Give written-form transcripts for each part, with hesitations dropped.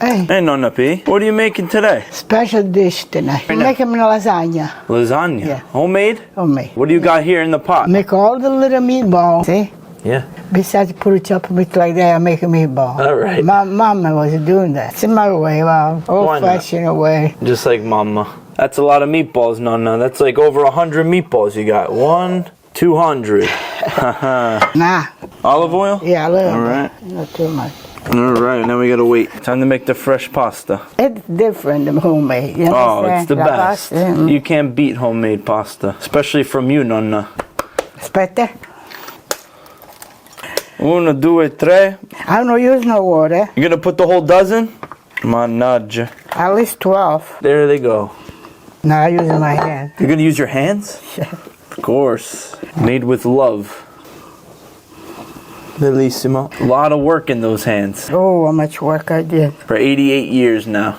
Hey, Nonna Pia, what are you making today? Special dish tonight. I'm making lasagna. Lasagna? Yeah. Homemade? Homemade. What do you got here in the pot? Make all the little meatballs, see? Yeah. Besides put a chop meat like that, I make a meatball. All right. My mama was doing that. It's in my way, old-fashioned way. Just like mama. That's a lot of meatballs, Nonna. That's like over 100 meatballs you got. 200. Nah. Olive oil? Yeah, a little All right. bit. Not too much. All right, now we gotta wait. Time to make the fresh pasta. It's different than homemade. You Oh, understand? it's the best. Pasta, You can't beat homemade pasta, especially from you, Nonna. Aspetta. 1, 2, 3. I don't use no water. You're gonna put the whole dozen? Mannaggia. At least 12. There they go. Now I use my hand. You're gonna use your hands? Of course. Made with love. Bellissimo. A lot of work in those hands. Oh, how much work I did. For 88 years now.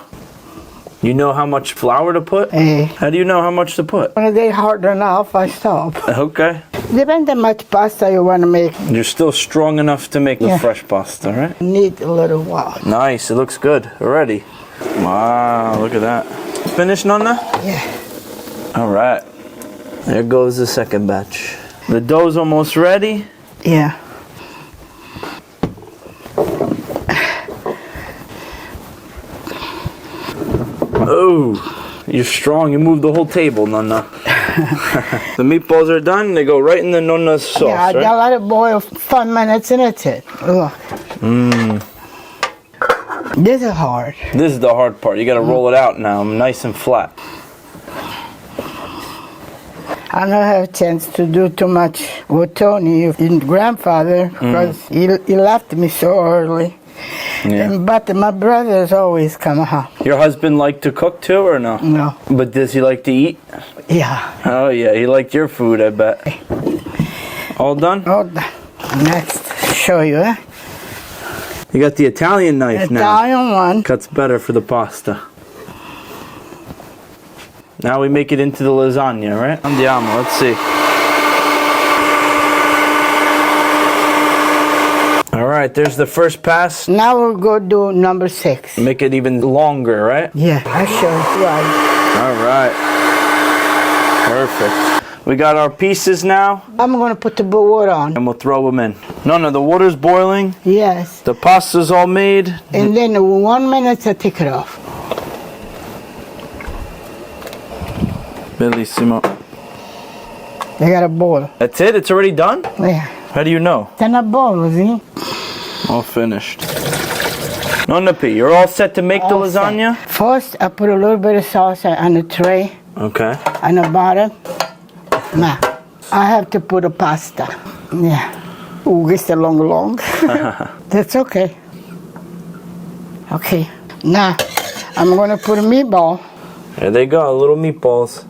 You know how much flour to put? Hey. How do you know how much to put? When they hard enough, I stop. Okay. Depends how much pasta you want to make. You're still strong enough to make the fresh pasta, right? Need a little while. Nice. It looks good already. Wow, look at that. Finished, Nonna? Yeah. All right. There goes the second batch. The dough's almost ready. Yeah. Oh, you're strong. You moved the whole table, Nonna. The meatballs are done. They go right in the Nonna's sauce, Yeah, I right? let it boil 5 minutes and that's it. Look. This is hard. This is the hard part. You got to roll it out now, nice and flat. I don't have a chance to do too much with Tony, his grandfather, because he left me so early. Yeah. But my brothers always come home. Your husband like to cook too, or no? No. But does he like to eat? Yeah. Oh yeah, he liked your food, I bet. All done? Hold on. Next, show you, eh? You got the Italian knife now. Italian one. Cuts better for the pasta. Now we make it into the lasagna, right? Andiamo, let's see. All right, there's the first pass. Now we'll go do number 6. Make it even longer, right? Yeah, I show you. Right. All right. Perfect. We got our pieces now. I'm going to put the water on. And we'll throw them in. No, the water's boiling. Yes. The pasta's all made. And then 1 minute I take it off. Bellissimo. They got a boil. That's it? It's already done? Yeah. How do you know? Then a boil, see? All finished. Nonna Pia, you're all set to make the lasagna? First, I put a little bit of sauce on the tray. Okay. On the bottom. Now, I have to put a pasta. Yeah. Ooh, it's a long. That's okay. Okay. Now, I'm going to put a meatball. There they go, little meatballs.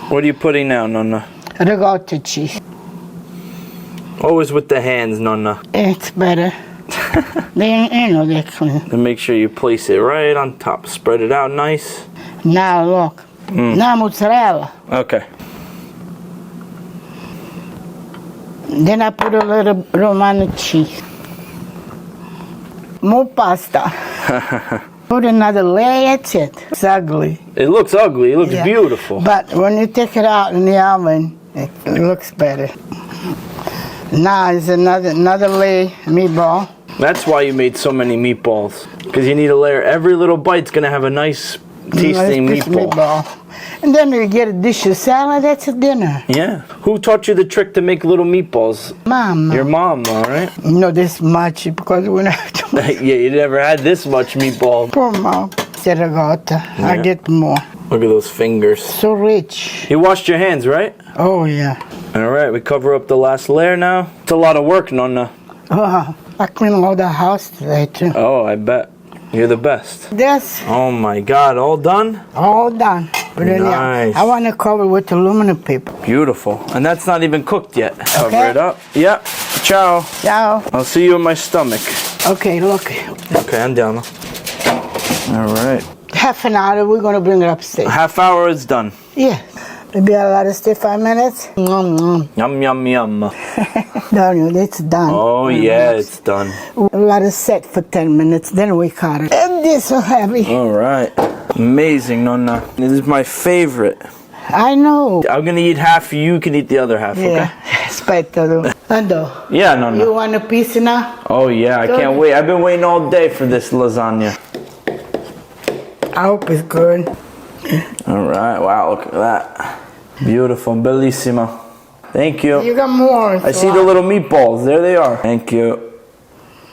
What are you putting now, Nonna? Ricotta cheese. Always with the hands, Nonna. It's better. They're clean. And make sure you place it right on top. Spread it out nice. Now look. Now mozzarella. Okay. Then I put a little Romano cheese. More pasta. Put another layer. That's it. It's ugly. It looks ugly. It looks beautiful. But when you take it out in the oven, it looks better. Now is another layer meatball. That's why you made so many meatballs. Because you need a layer. Every little bite's going to have a nice tasting meatball. And then you get a dish of salad. That's a dinner. Yeah. Who taught you the trick to make little meatballs? Mom. Your mom, all right? Not this much because we don't have too much. Yeah, you never had this much meatball. Poor mom. Ricotta. I get more. Look at those fingers. So rich. You washed your hands, right? Oh, yeah. All right, we cover up the last layer now. It's a lot of work, Nonna. Oh, I clean all the house today, too. Oh, I bet. You're the best. This. Oh, my God. All done? All done. Nice. I want to cover with aluminum paper. Beautiful. And that's not even cooked yet. Cover Okay. it up. Yep. Ciao. Ciao. I'll see you in my stomach. Okay, look. Okay, andiamo. All right. Half an hour, we're going to bring it upstairs. A half hour, it's done. Yeah. Maybe a lot of stay 5 minutes. Yum, yum, yum. Daniel, it's done. Oh, yeah, it's done. Let it set for 10 minutes, then we cut it. And this so heavy. All right. Amazing, Nonna. This is my favorite. I know. I'm going to eat half. You can eat the other half, okay? Yeah, aspetta. Ando. Yeah, Nonna. You want a piece now? Oh, yeah, I can't wait. I've been waiting all day for this lasagna. I hope it's good. All right. Wow, look at that. Beautiful. Bellissimo. Thank you. You got more. I see the little meatballs. There they are. Thank you.